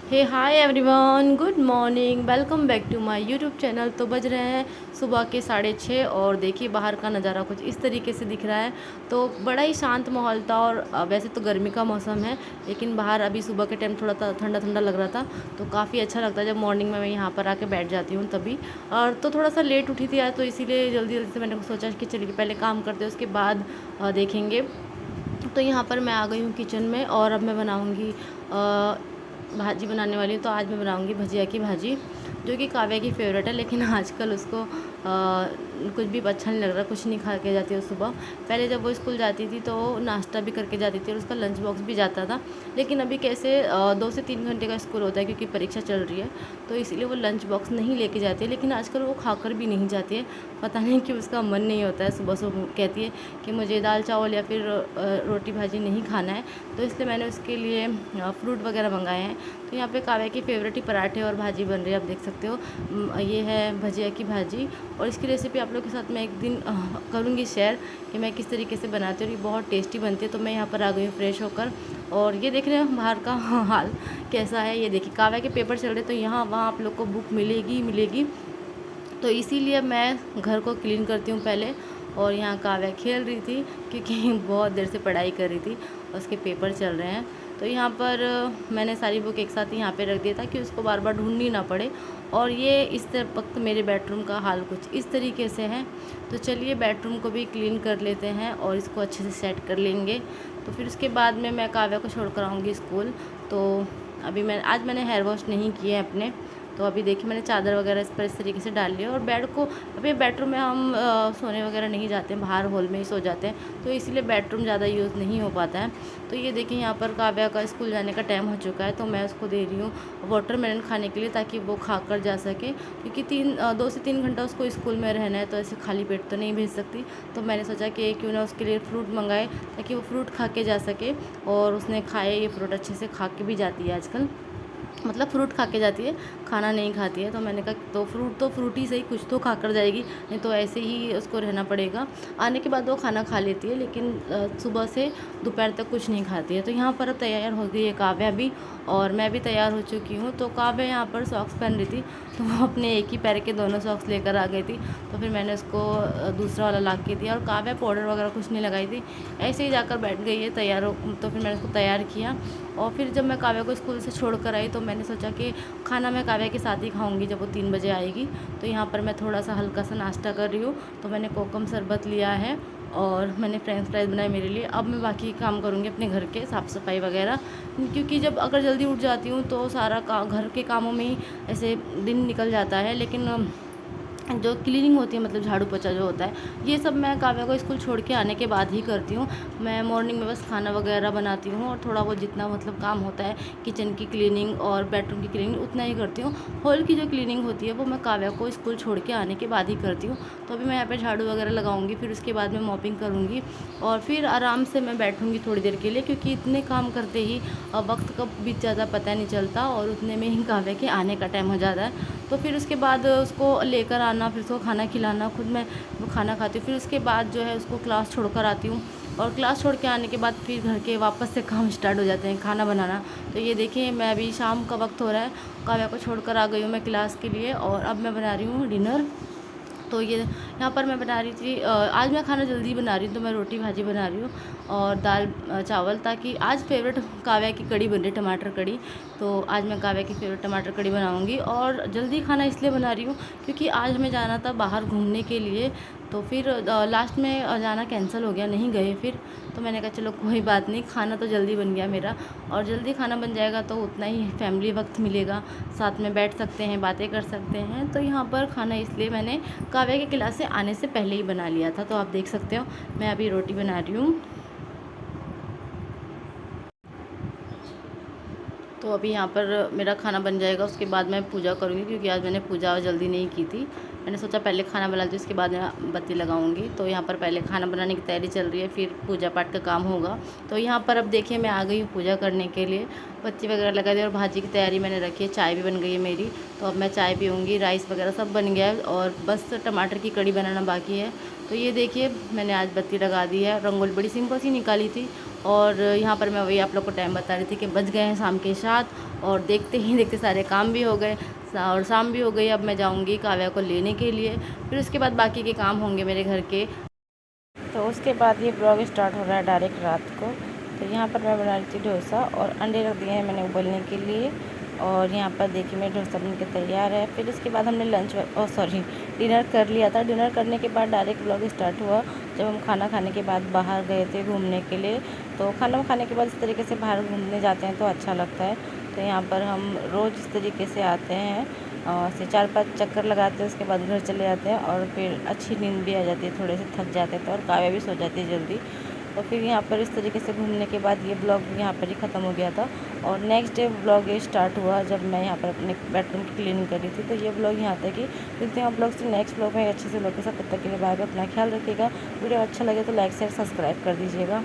Hey hi everyone, good morning, welcome back to my YouTube channel. तो बज रहे हैं सुबह के 6:30 और देखिए बाहर का नज़ारा कुछ इस तरीके से दिख रहा है। तो बड़ा ही शांत माहौल था और वैसे तो गर्मी का मौसम है, लेकिन बाहर अभी सुबह के टाइम थोड़ा ठंडा ठंडा लग रहा था। तो काफ़ी अच्छा लगता है जब मॉर्निंग में मैं यहाँ पर आके बैठ जाती हूँ तभी। और तो थोड़ा सा लेट उठी थी आज, तो इसीलिए जल्दी जल्दी से मैंने सोचा कि चलिए पहले काम करते हैं, उसके बाद देखेंगे। तो यहाँ पर मैं आ गई हूँ किचन में और अब मैं बनाऊँगी भाजी बनाने वाली हूँ। तो आज मैं बनाऊँगी भजिया की भाजी, जो कि काव्या की फ़ेवरेट है, लेकिन आजकल उसको कुछ भी अच्छा नहीं लग रहा, कुछ नहीं खा के जाती है सुबह। पहले जब वो स्कूल जाती थी तो नाश्ता भी करके जाती थी और उसका लंच बॉक्स भी जाता था। लेकिन अभी कैसे 2 से 3 घंटे का स्कूल होता है क्योंकि परीक्षा चल रही है, तो इसलिए वो लंच बॉक्स नहीं लेके जाती है। लेकिन आजकल वो खाकर भी नहीं जाती है, पता नहीं क्यों उसका मन नहीं होता है। सुबह सुबह कहती है कि मुझे दाल चावल या फिर रोटी भाजी नहीं खाना है, तो इसलिए मैंने उसके लिए फ्रूट वगैरह मंगाए हैं। तो यहाँ पे काव्या की फ़ेवरेट ही पराठे और भाजी बन रही है, आप देख सकते हो। ये है भजिया की भाजी और इसकी रेसिपी आप लोग के साथ मैं एक दिन करूँगी शेयर कि मैं किस तरीके से बनाती हूँ और ये बहुत टेस्टी बनती है। तो मैं यहाँ पर आ गई हूँ फ्रेश होकर और ये देख रहे हैं बाहर का हाल कैसा है। ये देखिए काव्या के पेपर चल रहे, तो यहाँ वहाँ आप लोग को बुक मिलेगी ही मिलेगी। तो इसीलिए मैं घर को क्लीन करती हूँ पहले। और यहाँ काव्या खेल रही थी क्योंकि बहुत देर से पढ़ाई कर रही थी और उसके पेपर चल रहे हैं। तो यहाँ पर मैंने सारी बुक एक साथ ही यहाँ पे रख दिया ताकि उसको बार बार ढूंढनी ना पड़े। और ये इस वक्त मेरे बेडरूम का हाल कुछ इस तरीके से है। तो चलिए बेडरूम को भी क्लीन कर लेते हैं और इसको अच्छे से सेट कर लेंगे। तो फिर उसके बाद में मैं काव्या को छोड़ कर आऊँगी स्कूल। तो अभी मैंने हेयर वॉश नहीं किए हैं अपने। तो अभी देखिए मैंने चादर वगैरह इस पर इस तरीके से डाल लिया और बेड को, अभी बेडरूम में हम सोने वगैरह नहीं जाते हैं, बाहर हॉल में ही सो जाते हैं, तो इसलिए बेडरूम ज़्यादा यूज़ नहीं हो पाता है। तो ये देखिए यहाँ पर काव्या का स्कूल जाने का टाइम हो चुका है, तो मैं उसको दे रही हूँ वाटरमेलन खाने के लिए ताकि वो खा कर जा सके, क्योंकि 2 से 3 घंटा उसको स्कूल में रहना है, तो ऐसे खाली पेट तो नहीं भेज सकती। तो मैंने सोचा कि क्यों ना उसके लिए फ्रूट मंगाए ताकि वो फ्रूट खा के जा सके। और उसने खाए, ये फ्रूट अच्छे से खा के भी जाती है आजकल, मतलब फ्रूट खा के जाती है, खाना नहीं खाती है। तो मैंने कहा तो फ्रूट ही सही, कुछ तो खा कर जाएगी, नहीं तो ऐसे ही उसको रहना पड़ेगा। आने के बाद वो खाना खा लेती है, लेकिन सुबह से दोपहर तक कुछ नहीं खाती है। तो यहाँ पर अब तैयार हो गई है काव्या भी और मैं भी तैयार हो चुकी हूँ। तो काव्या यहाँ पर सॉक्स पहन रही थी, तो वो अपने एक ही पैर के दोनों सॉक्स लेकर आ गई थी। तो फिर मैंने उसको दूसरा वाला ला के दिया और काव्या पाउडर वगैरह कुछ नहीं लगाई थी, ऐसे ही जाकर बैठ गई है तैयार हो। तो फिर मैंने उसको तैयार किया और फिर जब मैं काव्या को स्कूल से छोड़ कर आई तो मैंने सोचा कि खाना मैं काव्या के साथ ही खाऊंगी जब वो 3 बजे आएगी। तो यहाँ पर मैं थोड़ा सा हल्का सा नाश्ता कर रही हूँ। तो मैंने कोकम शरबत लिया है और मैंने फ्रेंच फ्राइज़ बनाए मेरे लिए। अब मैं बाकी काम करूँगी अपने घर के साफ़ सफाई वगैरह, क्योंकि जब अगर जल्दी उठ जाती हूँ तो सारा घर के कामों में ही ऐसे दिन निकल जाता है। लेकिन जो क्लीनिंग होती है, मतलब झाड़ू पोछा जो होता है, ये सब मैं काव्या को स्कूल छोड़ के आने के बाद ही करती हूँ। मैं मॉर्निंग में बस खाना वगैरह बनाती हूँ और थोड़ा बहुत जितना मतलब काम होता है किचन की क्लीनिंग और बेडरूम की क्लीनिंग उतना ही करती हूँ। हॉल की जो क्लीनिंग होती है वो मैं काव्या को स्कूल छोड़ के आने के बाद ही करती हूँ। तो अभी मैं यहाँ पर झाड़ू वगैरह लगाऊंगी, फिर उसके बाद में मॉपिंग करूँगी और फिर आराम से मैं बैठूँगी थोड़ी देर के लिए, क्योंकि इतने काम करते ही वक्त कब बीत ज़्यादा पता नहीं चलता और उतने में ही काव्या के आने का टाइम हो जाता है। तो फिर उसके बाद उसको लेकर आना, फिर उसको खाना खिलाना, खुद मैं वो खाना खाती हूँ। फिर उसके बाद जो है उसको क्लास छोड़कर आती हूँ और क्लास छोड़ के आने के बाद फिर घर के वापस से काम स्टार्ट हो जाते हैं, खाना बनाना। तो ये देखिए मैं अभी शाम का वक्त हो रहा है, काव्या को छोड़कर आ गई हूँ मैं क्लास के लिए और अब मैं बना रही हूँ डिनर। तो ये यहाँ पर मैं बना रही थी आज मैं खाना जल्दी बना रही हूँ, तो मैं रोटी भाजी बना रही हूँ और दाल चावल, ताकि आज फेवरेट काव्या की कड़ी बन रही, टमाटर कड़ी। तो आज मैं काव्या की फेवरेट टमाटर कड़ी बनाऊँगी और जल्दी खाना इसलिए बना रही हूँ क्योंकि आज हमें जाना था बाहर घूमने के लिए। तो फिर लास्ट में जाना कैंसिल हो गया, नहीं गए फिर। तो मैंने कहा चलो कोई बात नहीं, खाना तो जल्दी बन गया मेरा, और जल्दी खाना बन जाएगा तो उतना ही फैमिली वक्त मिलेगा, साथ में बैठ सकते हैं, बातें कर सकते हैं। तो यहाँ पर खाना इसलिए मैंने काव्या के क्लास से आने से पहले ही बना लिया था। तो आप देख सकते हो मैं अभी रोटी बना रही हूँ। तो अभी यहाँ पर मेरा खाना बन जाएगा, उसके बाद मैं पूजा करूँगी, क्योंकि आज मैंने पूजा जल्दी नहीं की थी। मैंने सोचा पहले खाना बना दी, उसके बाद मैं बत्ती लगाऊंगी। तो यहाँ पर पहले खाना बनाने की तैयारी चल रही है, फिर पूजा पाठ का काम होगा। तो यहाँ पर अब देखिए मैं आ गई हूँ पूजा करने के लिए, बत्ती वगैरह लगा दी और भाजी की तैयारी मैंने रखी है, चाय भी बन गई है मेरी। तो अब मैं चाय पीऊँगी, राइस वगैरह सब बन गया है और बस टमाटर की कड़ी बनाना बाकी है। तो ये देखिए मैंने आज बत्ती लगा दी है, रंगोली बड़ी सिंपल सी निकाली थी। और यहाँ पर मैं वही आप लोग को टाइम बता रही थी कि बज गए हैं शाम के 7 और देखते ही देखते सारे काम भी हो गए और शाम भी हो गई। अब मैं जाऊंगी काव्या को लेने के लिए, फिर उसके बाद बाकी के काम होंगे मेरे घर के। तो उसके बाद ये ब्लॉग स्टार्ट हो रहा है डायरेक्ट रात को। तो यहाँ पर मैं बना रही थी डोसा और अंडे रख दिए हैं मैंने उबलने के लिए। और यहाँ पर देखिए मेरा डोसा बन के तैयार है। फिर इसके बाद हमने डिनर कर लिया था। डिनर करने के बाद डायरेक्ट ब्लॉग स्टार्ट हुआ जब हम खाना खाने के बाद बाहर गए थे घूमने के लिए। तो खाना खाने के बाद इस तरीके से बाहर घूमने जाते हैं तो अच्छा लगता है। तो यहाँ पर हम रोज़ इस तरीके से आते हैं और से 4-5 चक्कर लगाते हैं, उसके बाद घर चले जाते हैं और फिर अच्छी नींद भी आ जाती है, थोड़े से थक जाते हैं तो, और काव्या भी सो जाती है जल्दी। तो फिर यहाँ पर इस तरीके से घूमने के बाद ये ब्लॉग यहाँ पर ही ख़त्म हो गया था। और नेक्स्ट डे ब्लॉग ये स्टार्ट हुआ जब मैं यहाँ पर अपने बेडरूम की क्लीनिंग कर रही थी। तो ये ब्लॉग यहाँ तक ही। मिलते हैं ब्लॉग से नेक्स्ट ब्लॉग में अच्छे से लोग के साथ। तब तक के लिए बाय बाय, अपना ख्याल रखिएगा। वीडियो अच्छा लगे तो लाइक शेयर सब्सक्राइब कर दीजिएगा।